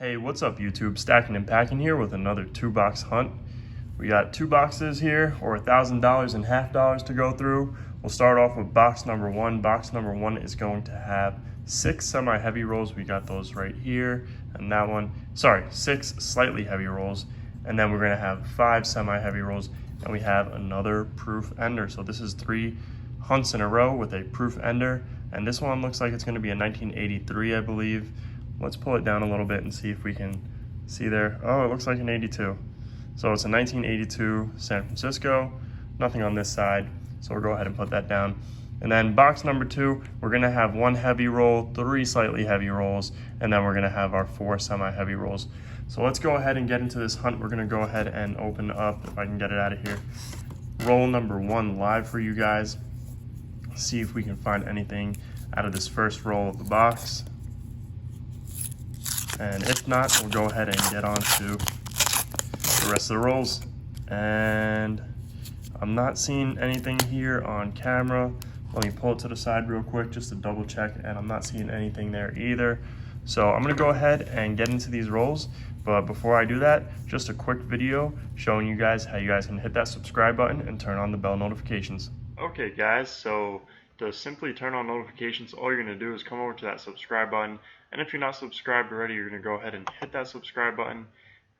Hey, what's up YouTube? Stacking and Packing here with another 2-box hunt. We got 2 boxes here, or $1,000 and half dollars to go through. We'll start off with box number 1. Box number 1 is going to have 6 semi-heavy rolls. We got those right here, and that one, 6 slightly heavy rolls. And then we're gonna have 5 semi-heavy rolls, and we have another proof ender. So this is 3 hunts in a row with a proof ender. And this one looks like it's gonna be a 1983, I believe. Let's pull it down a little bit and see if we can see there. Oh, it looks like an 82. So it's a 1982 San Francisco, nothing on this side. So we'll go ahead and put that down. And then box number 2, we're gonna have 1 heavy roll, 3 slightly heavy rolls, and then we're gonna have our 4 semi-heavy rolls. So let's go ahead and get into this hunt. We're gonna go ahead and open up, if I can get it out of here, roll number 1 live for you guys. See if we can find anything out of this first roll of the box. And if not, we'll go ahead and get on to the rest of the rolls. And I'm not seeing anything here on camera. Let me pull it to the side real quick just to double check, and I'm not seeing anything there either. So I'm gonna go ahead and get into these rolls. But before I do that, just a quick video showing you guys how you guys can hit that subscribe button and turn on the bell notifications. Okay guys, so to simply turn on notifications, all you're gonna do is come over to that subscribe button. And if you're not subscribed already, you're gonna go ahead and hit that subscribe button. And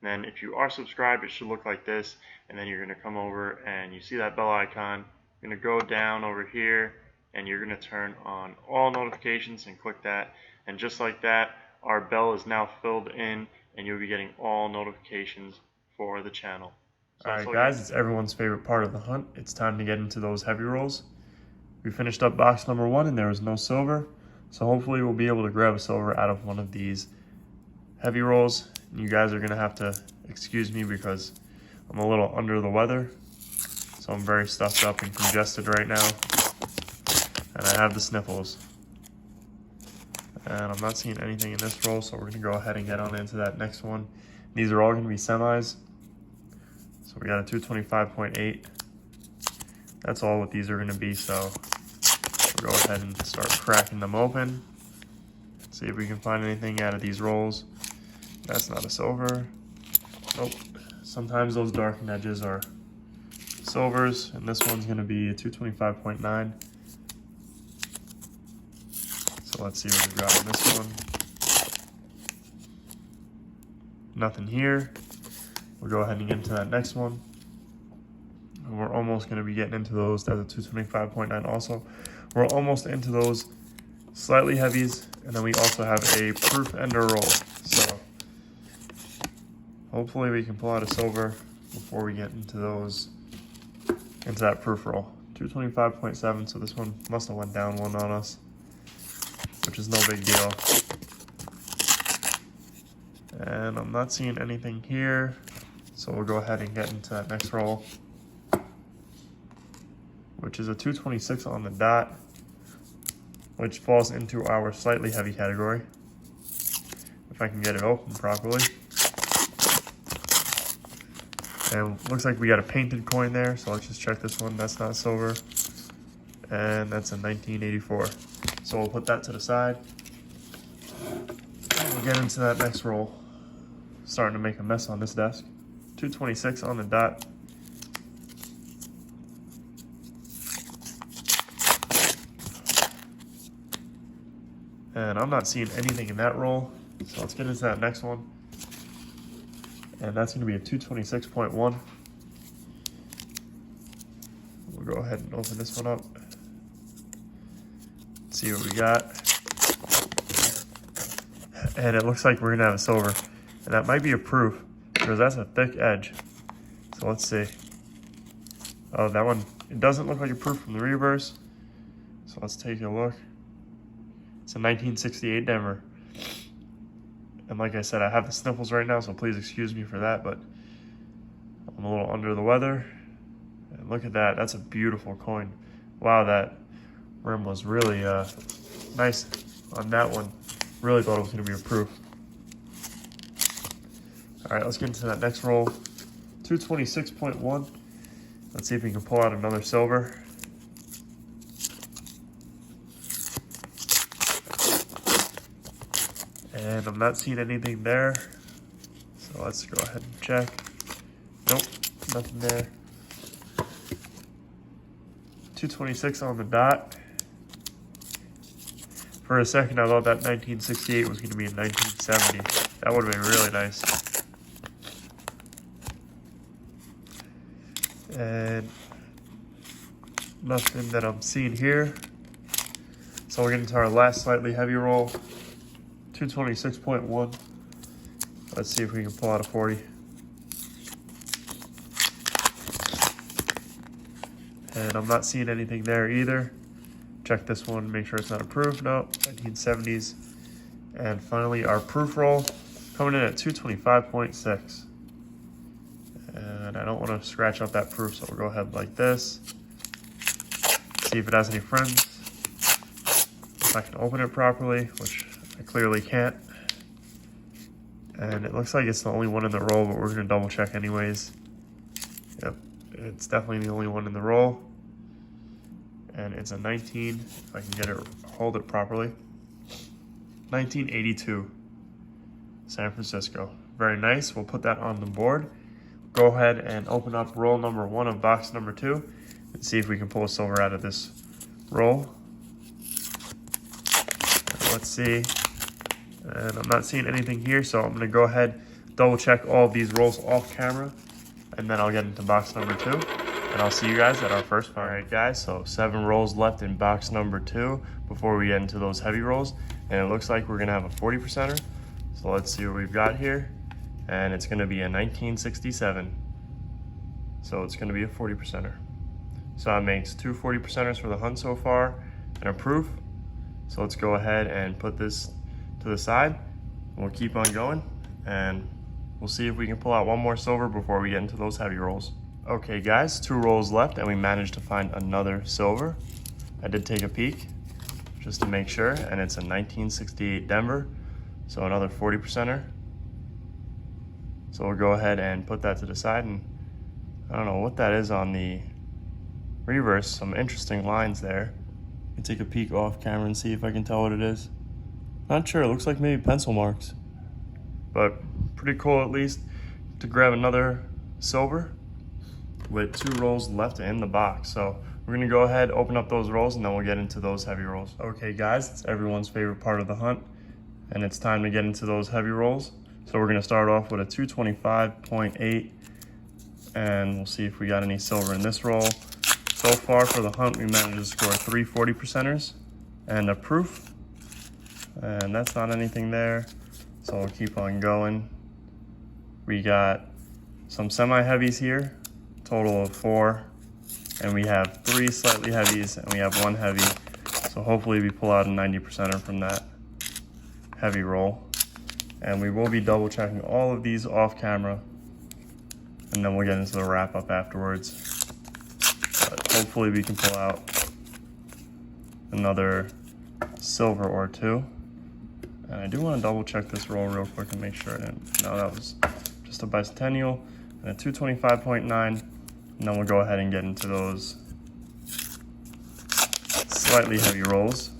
then if you are subscribed, it should look like this. And then you're gonna come over and you see that bell icon. You're gonna go down over here and you're gonna turn on all notifications and click that. And just like that, our bell is now filled in and you'll be getting all notifications for the channel. So alright guys, it's everyone's favorite part of the hunt. It's time to get into those heavy rolls. We finished up box number 1 and there was no silver. So hopefully we'll be able to grab a silver out of one of these heavy rolls. You guys are gonna have to excuse me because I'm a little under the weather. So I'm very stuffed up and congested right now. And I have the sniffles. And I'm not seeing anything in this roll, so we're gonna go ahead and get on into that next one. These are all gonna be semis. So we got a 225.8. That's all what these are gonna be, so we'll go ahead and start cracking them open. See if we can find anything out of these rolls. That's not a silver. Nope. Sometimes those darkened edges are silvers, and this one's gonna be a 225.9. So let's see what we've got on this one. Nothing here. We'll go ahead and get into that next one. And we're almost gonna be getting into those. That's a 225.9 also. We're almost into those slightly heavies, and then we also have a proof ender roll. So hopefully we can pull out a silver before we get into those, into that proof roll. 225.7, so this one must have went down one on us, which is no big deal. And I'm not seeing anything here, so we'll go ahead and get into that next roll, which is a 226 on the dot, which falls into our slightly heavy category. If I can get it open properly. And looks like we got a painted coin there, so let's just check this one. That's not silver. And that's a 1984. So we'll put that to the side. And we'll get into that next roll. Starting to make a mess on this desk. 226 on the dot. And I'm not seeing anything in that roll. So let's get into that next one. And that's gonna be a 226.1. We'll go ahead and open this one up. See what we got. And it looks like we're gonna have a silver. And that might be a proof, because that's a thick edge. So let's see. Oh, that one, it doesn't look like a proof from the reverse. So let's take a look. It's a 1968 Denver. And like I said, I have the sniffles right now, so please excuse me for that, but I'm a little under the weather. And look at that, that's a beautiful coin. Wow, that rim was really nice on that one. Really thought it was gonna be a proof. All right, let's get into that next roll. 226.1. Let's see if we can pull out another silver. And I'm not seeing anything there. So let's go ahead and check. Nope, nothing there. 226 on the dot. For a second, I thought that 1968 was going to be in 1970. That would have been really nice. And nothing that I'm seeing here. So we're getting to our last slightly heavy roll. 226.1. Let's see if we can pull out a 40. And I'm not seeing anything there either. Check this one, make sure it's not approved. No, 1970s. And finally, our proof roll coming in at 225.6. And I don't want to scratch up that proof, so we'll go ahead like this. See if it has any friends. If I can open it properly, which I clearly can't. And it looks like it's the only one in the roll, but we're going to double check anyways. Yep, it's definitely the only one in the roll. And it's a 19, if I can get it, hold it properly. 1982, San Francisco. Very nice, we'll put that on the board. Go ahead and open up roll number 1 of box number 2 and see if we can pull a silver out of this roll. Let's see. And I'm not seeing anything here, so I'm gonna go ahead, double check all of these rolls off camera, and then I'll get into box number 2. And I'll see you guys at our first find. All right, guys, so 7 rolls left in box number 2 before we get into those heavy rolls. And it looks like we're gonna have a 40%er. So let's see what we've got here. And it's gonna be a 1967. So it's gonna be a 40%er. So that makes 2 40%ers for the hunt so far and a proof. So let's go ahead and put this to the side. We'll keep on going and we'll see if we can pull out one more silver before we get into those heavy rolls. Okay guys, 2 rolls left and we managed to find another silver. I did take a peek just to make sure, and it's a 1968 Denver, so another 40%er. So we'll go ahead and put that to the side, and I don't know what that is on the reverse, some interesting lines there. I can take a peek off camera and see if I can tell what it is. Not sure, it looks like maybe pencil marks, but pretty cool at least to grab another silver with 2 rolls left in the box. So we're gonna go ahead, open up those rolls, and then we'll get into those heavy rolls. Okay guys, it's everyone's favorite part of the hunt, and it's time to get into those heavy rolls. So we're gonna start off with a 225.8, and we'll see if we got any silver in this roll. So far for the hunt, we managed to score 3 40%ers and a proof, and that's not anything there. So we'll keep on going. We got some semi-heavies here, total of 4, and we have 3 slightly heavies and we have 1 heavy. So hopefully we pull out a 90%er from that heavy roll. And we will be double checking all of these off camera, and then we'll get into the wrap up afterwards. But hopefully we can pull out another silver or 2. And I do want to double check this roll real quick and make sure I didn't. No, that was just a bicentennial and a 225.9. And then we'll go ahead and get into those slightly heavy rolls.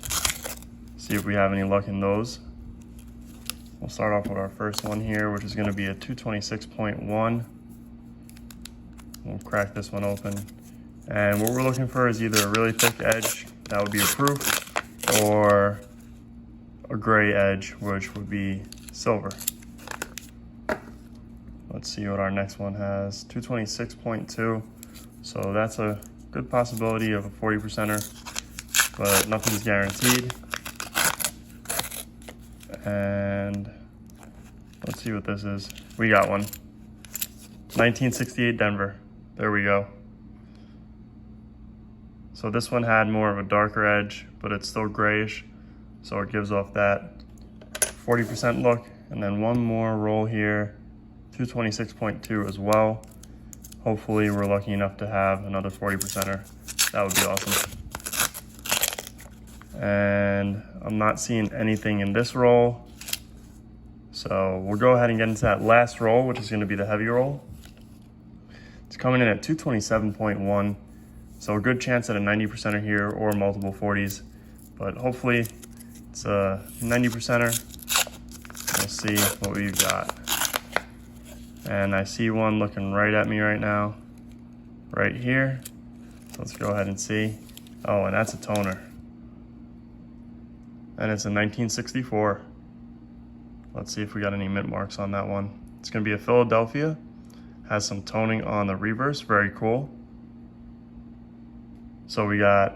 See if we have any luck in those. We'll start off with our first one here, which is going to be a 226.1. We'll crack this one open. And what we're looking for is either a really thick edge, that would be a proof, or a gray edge, which would be silver. Let's see what our next one has. 226.2. So that's a good possibility of a 40%er, but nothing's guaranteed. And let's see what this is. We got one. 1968 Denver. There we go. So this one had more of a darker edge, but it's still grayish. So it gives off that 40% look. And then one more roll here. 226.2 as well. Hopefully we're lucky enough to have another 40%er. That would be awesome. And I'm not seeing anything in this roll. So we'll go ahead and get into that last roll, which is going to be the heavy roll. It's coming in at 227.1. So a good chance at a 90%er here or multiple 40s. But hopefully it's a 90%er. see what we've got. And I see one looking right at me right now, right here. So let's go ahead and see. Oh, and that's a toner. And it's a 1964. Let's see if we got any mint marks on that one. It's gonna be a Philadelphia. Has some toning on the reverse, very cool. So we got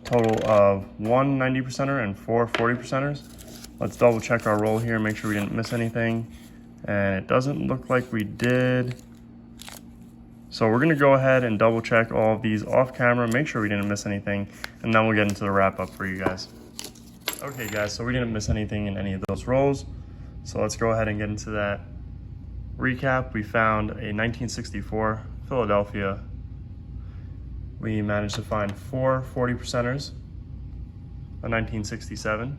total of 1 90%er and 4 40%ers. Let's double check our roll here, make sure we didn't miss anything. And it doesn't look like we did. So we're gonna go ahead and double check all of these off camera, make sure we didn't miss anything, and then we'll get into the wrap up for you guys. Okay guys, so we didn't miss anything in any of those rolls. So let's go ahead and get into that recap. We found a 1964 Philadelphia. We managed to find 4 40%ers, a 1967,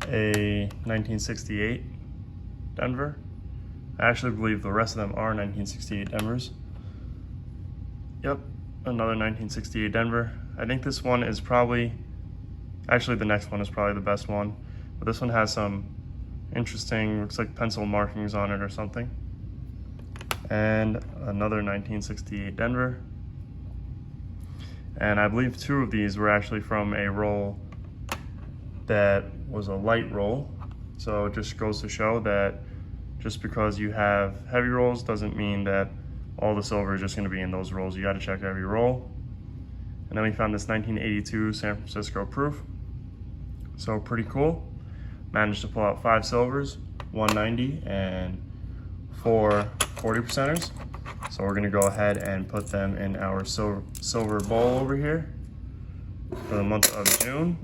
a 1968 Denver. I actually believe the rest of them are 1968 Denvers. Yep, another 1968 Denver. I think this one is probably, actually the next one is probably the best one, but this one has some interesting, looks like pencil markings on it or something. And another 1968 Denver. And I believe 2 of these were actually from a roll that was a light roll. So it just goes to show that just because you have heavy rolls doesn't mean that all the silver is just gonna be in those rolls. You gotta check every roll. And then we found this 1982 San Francisco proof. So pretty cool. Managed to pull out 5 silvers, 190, and 4 40%ers. So we're gonna go ahead and put them in our silver bowl over here for the month of June.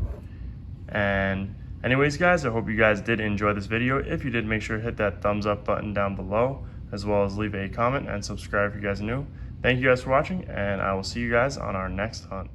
And anyways guys, I hope you guys did enjoy this video. If you did, make sure to hit that thumbs up button down below, as well as leave a comment and subscribe if you guys are new. Thank you guys for watching, and I will see you guys on our next hunt.